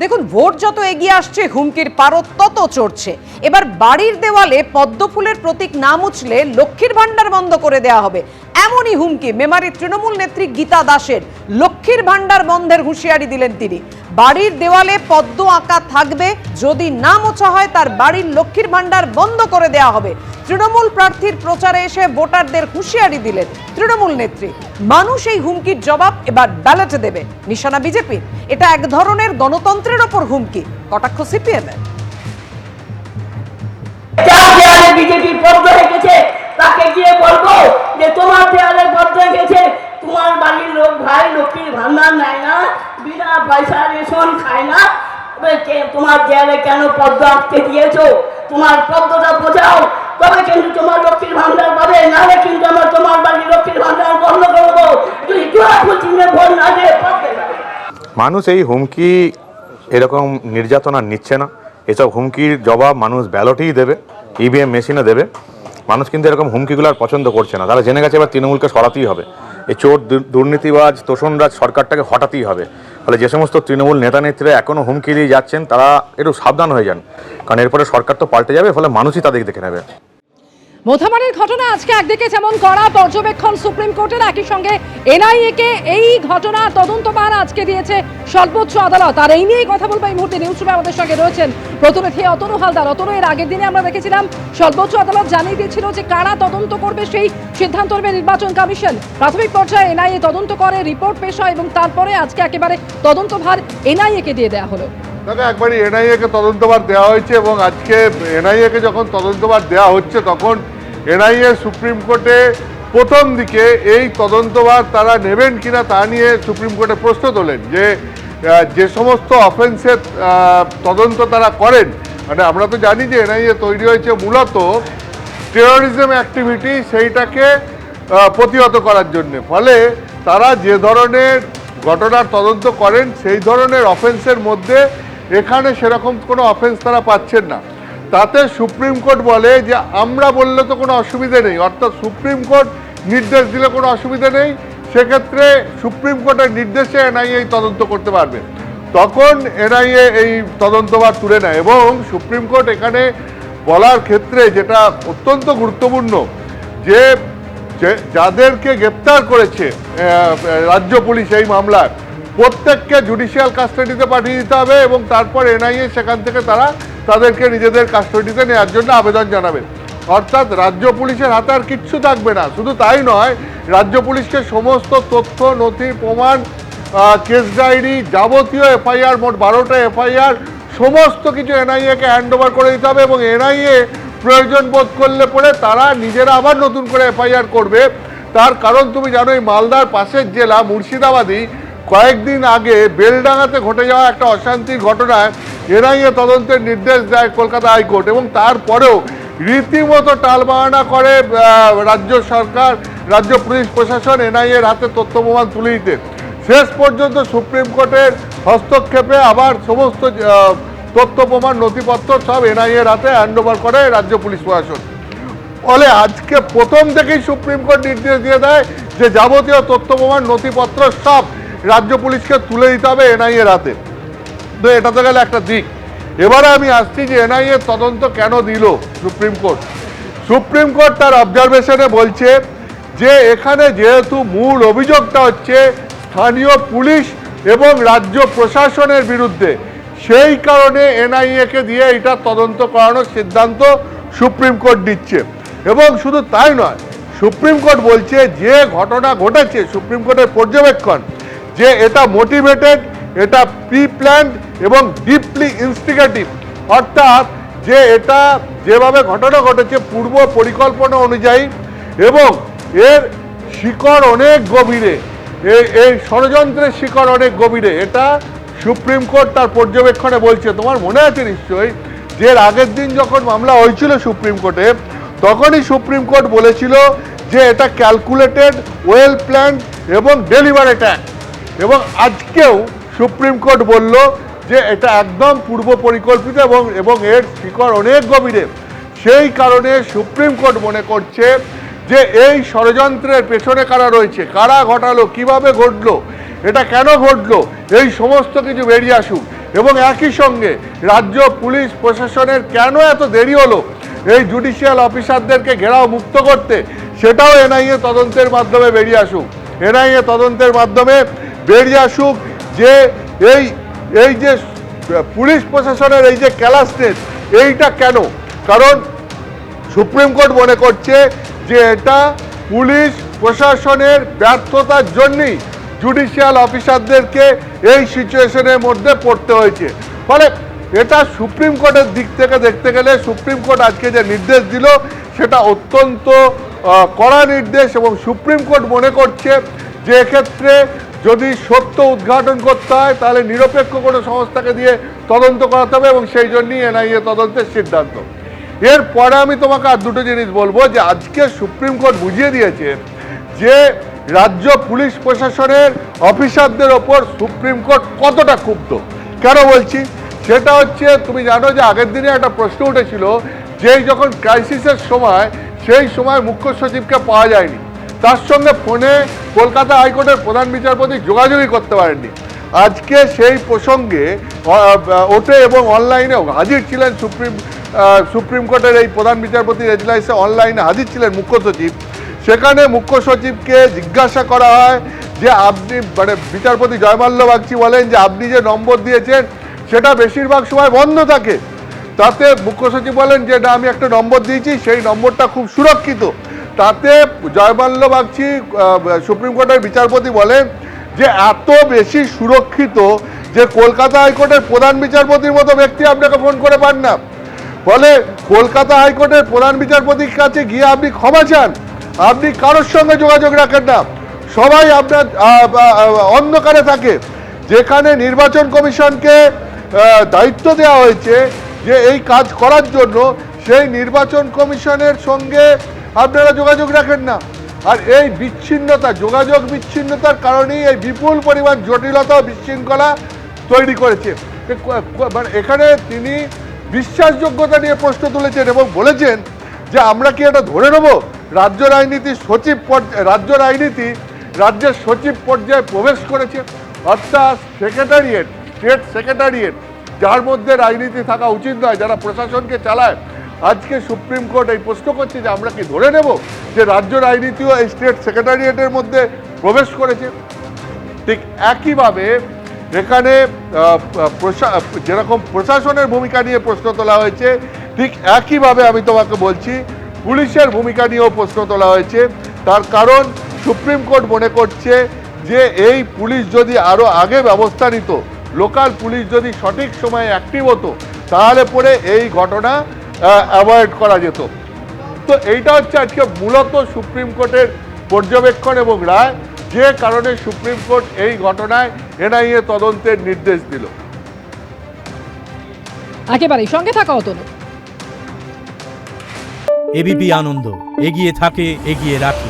দেখুন, ভোট যত এগিয়ে আসছে হুমকির পারদ তত চড়ছে। এবার বাড়ির দেওয়ালে পদ্মফুলের প্রতীক না মুছলে লক্ষ্মীর ভান্ডার বন্ধ করে দেওয়া হবে, এমনই হুমকি মেমারির তৃণমূল নেত্রী গীতা দাসের। লক্ষ্মীর ভান্ডার বন্ধের হুঁশিয়ারি দিলেন তিনি। বাড়ির দেওয়ালে পদ্ম আঁকা থাকবে, যদি না মোছা হয় তার বাড়ির লক্ষ্মীর ভান্ডার বন্ধ করে দেওয়া হবে। তৃণমূল প্রার্থীর প্রচারে এসে ভোটারদের হুঁশিয়ারি দিলেন তৃণমূল নেত্রী। মানুষ এই হুমকির জবাব এবার ব্যালটে দেবে, নিশানা বিজেপির। এটা এক ধরনের গণতন্ত্রের ওপর হুমকি, কটাক্ষ সিপিএমের। বিজেপি বন্ধ হয়ে গেছে, তাকে গিয়ে বলবো যে তোমার দেয়ালে বন্ধ হয়ে গেছে, তোমার বাড়ির লোক ভাই লক্ষ্মীর ভান্ডার নেয় না, বিনা পয়সা রেশন খায় না, তোমার দেয়ালে কেন পদ্ম আঁকতে দিয়েছো? তোমার পদ্মটা বোঝাও, তবে কিন্তু তোমার লক্ষ্মীর ভান্ডার পাবে, নাহলে কিন্তু আমরা তোমার বাড়ির লক্ষ্মীর ভান্ডার বন্ধ করবো। যদি ভোট না দিয়ে মানুষ এই হুমকি এরকম নির্যাতনা নিচ্ছে না। এসব হুমকির জবাব মানুষ ব্যালটেই দেবে, ইভিএম মেশিনে দেবে। মানুষ কিন্তু এরকম হুমকিগুলো আর পছন্দ করছে না। তারা জেনে গেছে এবার তৃণমূলকে সরাতেই হবে, এই চোর দুর্নীতিবাজ তোষণরাজ সরকারটাকে হটাতেই হবে। ফলে যে সমস্ত তৃণমূল নেতা নেত্রীরা এখনও হুমকি দিয়ে যাচ্ছেন তারা একটু সাবধান হয়ে যান, কারণ এরপরে সরকার তো পাল্টে যাবে, ফলে মানুষই তাদের দেখে নেবে। মোথাবাড়ির ঘটনা আজকে একদিকে যেমন কড়া পর্যবেক্ষণ সুপ্রিম কোর্টের, একই সঙ্গে এনআইএ কে এই ঘটনা তদন্তভার আজকে দিয়েছে সর্বোচ্চ আদালত। আর এই নিয়েই কথা বলবো এই মুহূর্তে। নিউজ রুমে আমাদের সঙ্গে রয়েছেন প্রতিনিধি অতনু হালদার। অতনু, এর আগের দিনে আমরা দেখেছিলাম সর্বোচ্চ আদালত জানিয়ে দিয়েছিল যে কারা তদন্ত করবে সেই সিদ্ধান্ত নেবে নির্বাচন কমিশন। প্রাথমিক পর্যায়ে এনআইএ তদন্ত করে, রিপোর্ট পেশ হয় এবং তারপরে আজকে একেবারে তদন্তভার এনআইএ কে দিয়ে দেওয়া হলো। দেখো, একবারই এনআইএ কে তদন্তভার দেওয়া হয়েছে এবং আজকে এনআইএ কে যখন তদন্তভার দেওয়া হচ্ছে তখন এনআইএ সুপ্রিম কোর্টে প্রথম দিকে এই তদন্তভার তারা নেবেন কিনা তা নিয়ে সুপ্রিম কোর্টে প্রশ্ন তোলেন যে সমস্ত অফেন্সের তদন্ত তারা করেন। মানে আমরা তো জানি যে এনআইএ তৈরি হয়েছে মূলত টেরোরিজম অ্যাক্টিভিটি সেইটাকে প্রতিহত করার জন্য। ফলে তারা যে ধরনের ঘটনার তদন্ত করেন সেই ধরনের অফেন্সের মধ্যে এখানে সেরকম কোনো অফেন্স তারা পাচ্ছেন না। তাতে সুপ্রিম কোর্ট বলে যে আমরা বললে তো কোনো অসুবিধে নেই, অর্থাৎ সুপ্রিম কোর্ট নির্দেশ দিলে কোনো অসুবিধা নেই, সেক্ষেত্রে সুপ্রিম কোর্টের নির্দেশে এনআইএ তদন্ত করতে পারবে। তখন এনআইএ এই তদন্তভার তুলে নেয় এবং সুপ্রিম কোর্ট এখানে বলার ক্ষেত্রে যেটা অত্যন্ত গুরুত্বপূর্ণ যে যাদেরকে গ্রেপ্তার করেছে রাজ্য পুলিশ এই মামলায় প্রত্যেককে জুডিশিয়াল কাস্টাডিতে পাঠিয়ে দিতে হবে এবং তারপর এনআইএ সেখান থেকে তাদেরকে নিজেদের কাস্টাডিতে নেওয়ার জন্য আবেদন জানাবে। অর্থাৎ রাজ্য পুলিশের হাতে আর কিচ্ছু থাকবে না। শুধু তাই নয়, রাজ্য পুলিশকে সমস্ত তথ্য নথি প্রমাণ, কেস ডায়েরি, যাবতীয় এফআইআর, মোট 12টা এফআইআর, সমস্ত কিছু এনআইএকে হ্যান্ড ওভার করে দিতে হবে এবং এনআইএ প্রয়োজন বোধ করলে পরে তারা নিজেরা আবার নতুন করে এফআইআর করবে। তার কারণ তুমি জানো, এই মালদার পাশের জেলা মুর্শিদাবাদই কয়েকদিন আগে বেলডাঙ্গাতে ঘটে যাওয়া একটা অশান্তির ঘটনায় এনআইএ তদন্তের নির্দেশ দেয় কলকাতা হাইকোর্ট এবং তারপরেও রীতিমতো টালবাহানা করে রাজ্য সরকার, রাজ্য পুলিশ প্রশাসন এনআইএর হাতে তথ্য প্রমাণ তুলে দিতে। শেষ পর্যন্ত সুপ্রিম কোর্টের হস্তক্ষেপে আবার সমস্ত তথ্য প্রমাণ নথিপত্র সব এনআইএর হাতে হ্যান্ডওভার করে রাজ্য পুলিশ প্রশাসন। ফলে আজকে প্রথম থেকেই সুপ্রিম কোর্ট নির্দেশ দিয়ে দেয় যে যাবতীয় তথ্য প্রমাণ নথিপত্র সব রাজ্য পুলিশকে তুলে দিতে হবে এনআইএর হাতে। তো এটা তো গেলে একটা দিক। এবারে আমি আসছি যে এনআইএ তদন্ত কেন দিল সুপ্রিম কোর্ট। সুপ্রিম কোর্ট তার অবজারভেশনে বলছে যে এখানে যেহেতু মূল অভিযোগটা হচ্ছে স্থানীয় পুলিশ এবং রাজ্য প্রশাসনের বিরুদ্ধে, সেই কারণে এনআইএকে দিয়ে এটা তদন্ত করানোর সিদ্ধান্ত সুপ্রিম কোর্ট দিচ্ছে। এবং শুধু তাই নয়, সুপ্রিম কোর্ট বলছে যে ঘটনা ঘটেছে, সুপ্রিম কোর্টের পর্যবেক্ষণ যে এটা মোটিভেটেড, এটা প্রি প্ল্যান্ড এবং ডিপলি ইনস্টিগেটিভ, অর্থাৎ যে এটা যেভাবে ঘটনা ঘটেছে পূর্ব পরিকল্পনা অনুযায়ী এবং এর শিকড় অনেক গভীরে, এই ষড়যন্ত্রের শিকড় অনেক গভীরে, এটা সুপ্রিম কোর্ট তার পর্যবেক্ষণে বলছে। তোমার মনে আছে নিশ্চয়ই যে আগের দিন যখন মামলা হয়েছিল সুপ্রিম কোর্টে, তখনই সুপ্রিম কোর্ট বলেছিল যে এটা ক্যালকুলেটেড, ওয়েল প্ল্যান্ড এবং ডেলিভারেট অ্যাক্ট। এবং আজকেও সুপ্রিম কোর্ট বলল যে এটা একদম পূর্ব পরিকল্পিত এবং এর শিকড় অনেক গভীরে। সেই কারণে সুপ্রিম কোর্ট মনে করছে যে এই ষড়যন্ত্রের পেছনে কারা রয়েছে, কারা ঘটালো, কিভাবে ঘটলো, এটা কেন ঘটলো, এই সমস্ত কিছু বেরিয়ে আসুক। এবং একই সঙ্গে রাজ্য পুলিশ প্রশাসনের কেন এত দেরি হলো এই জুডিশিয়াল অফিসারদেরকে ঘেরাও মুক্ত করতে, সেটাও এনআইএ তদন্তের মাধ্যমে বেরিয়ে আসুক। এনআইএ তদন্তের মাধ্যমে বেরিয়ে আসুক যে এই যে পুলিশ প্রশাসনের এই যে ক্যালাসনেস, এইটা কেন? কারণ সুপ্রিম কোর্ট মনে করছে যে এটা পুলিশ প্রশাসনের ব্যর্থতার জন্যই জুডিশিয়াল অফিসারদেরকে এই সিচুয়েশনের মধ্যে পড়তে হয়েছে। ফলে এটা সুপ্রিম কোর্টের দিক থেকে দেখতে গেলে সুপ্রিম কোর্ট আজকে যে নির্দেশ দিল সেটা অত্যন্ত কড়া নির্দেশ, এবং সুপ্রিম কোর্ট মনে করছে যে এক্ষেত্রে যদি সত্য উদ্ঘাটন করতে হয় তাহলে নিরপেক্ষ কোনো সংস্থাকে দিয়ে তদন্ত করাতে হবে, এবং সেই জন্যই এনআইএ তদন্তের সিদ্ধান্ত। এরপরে আমি তোমাকে আর দুটো জিনিস বলবো যে আজকে সুপ্রিম কোর্ট বুঝিয়ে দিয়েছে যে রাজ্য পুলিশ প্রশাসনের অফিসারদের ওপর সুপ্রিম কোর্ট কতটা ক্ষুব্ধ। কেন বলছি সেটা হচ্ছে, তুমি জানো যে আগের দিনে একটা প্রশ্ন উঠেছিল যে যখন ক্রাইসিসের সময় সেই সময় মুখ্য সচিবকে পাওয়া যায়নি, তার সঙ্গে ফোনে কলকাতা হাইকোর্টের প্রধান বিচারপতি যোগাযোগই করতে পারেননি। আজকে সেই প্রসঙ্গে ওঠে এবং অনলাইনেও হাজির ছিলেন সুপ্রিম কোর্টের এই প্রধান বিচারপতি এজলাইসে অনলাইনে হাজির ছিলেন মুখ্য সচিব। সেখানে মুখ্য সচিবকে জিজ্ঞাসা করা হয় যে আপনি বিচারপতি জয়মাল্য বাগচি বলেন যে আপনি যে নম্বর দিয়েছেন সেটা বেশিরভাগ সময় বন্ধ থাকে। তাতে মুখ্য সচিব বলেন যে না, আমি একটা নম্বর দিয়েছি, সেই নম্বরটা খুব সুরক্ষিত। তাতে জয়মাল্য বাগচি সুপ্রিম কোর্টের বিচারপতি বলেন যে এত বেশি সুরক্ষিত যে কলকাতা হাইকোর্টের প্রধান বিচারপতির মতো ব্যক্তি আপনাকে ফোন করে পান না। ফলে কলকাতা হাইকোর্টের প্রধান বিচারপতির কাছে গিয়ে আপনি ক্ষমা চান, আপনি কারোর সঙ্গে যোগাযোগ রাখেন না, সবাই আপনার অন্ধকারে থাকে। যেখানে নির্বাচন কমিশনকে দায়িত্ব দেওয়া হয়েছে যে এই কাজ করার জন্য, সেই নির্বাচন কমিশনের সঙ্গে আপনারা যোগাযোগ রাখেন না। আর এই বিচ্ছিন্নতা, যোগাযোগ বিচ্ছিন্নতার কারণেই এই বিপুল পরিমাণ জটিলতা ও বিশৃঙ্খলা তৈরি করেছে। মানে এখানে তিনি বিশ্বাসযোগ্যতা নিয়ে প্রশ্ন তুলেছেন এবং বলেছেন যে আমরা কি এটা ধরে নেব রাজ্য রাজনীতি রাজ্যের সচিব পর্যায়ে প্রবেশ করেছে, অর্থাৎ সেক্রেটারিয়েট, স্টেট সেক্রেটারিয়েট যার মধ্যে রাজনীতি থাকা উচিত নয়, যারা প্রশাসনকে চালায়। আজকে সুপ্রিম কোর্ট এই প্রশ্ন করছে যে আমরা কি ধরে নেব যে রাজ্য রাজনীতিও এই স্টেট সেক্রেটারিয়েটের মধ্যে প্রবেশ করেছে। ঠিক একইভাবে এখানে যেরকম প্রশাসনের ভূমিকা নিয়ে প্রশ্ন তোলা হয়েছে, ঠিক একইভাবে আমি তোমাকে বলছি পুলিশের ভূমিকা নিয়েও প্রশ্ন তোলা হয়েছে। তার কারণ সুপ্রিম কোর্ট মনে করছে যে এই পুলিশ যদি আরও আগে ব্যবস্থা নিত, লোকাল পুলিশ যদি সঠিক সময়ে অ্যাক্টিভ হতো, তাহলে পরে এই ঘটনা অ্যাভয়েড করা যেত। তো এইটা হচ্ছে আজকে মূলত সুপ্রিম কোর্টের পর্যবেক্ষণ এবং রায়, যে কারণে সুপ্রিম কোর্ট এই ঘটনায় এনআইএ তদন্তের নির্দেশ দিল। একেবারেই সঙ্গে থাকা অতনু। এবিপি আনন্দ এগিয়ে থাকে, এগিয়ে রাখে।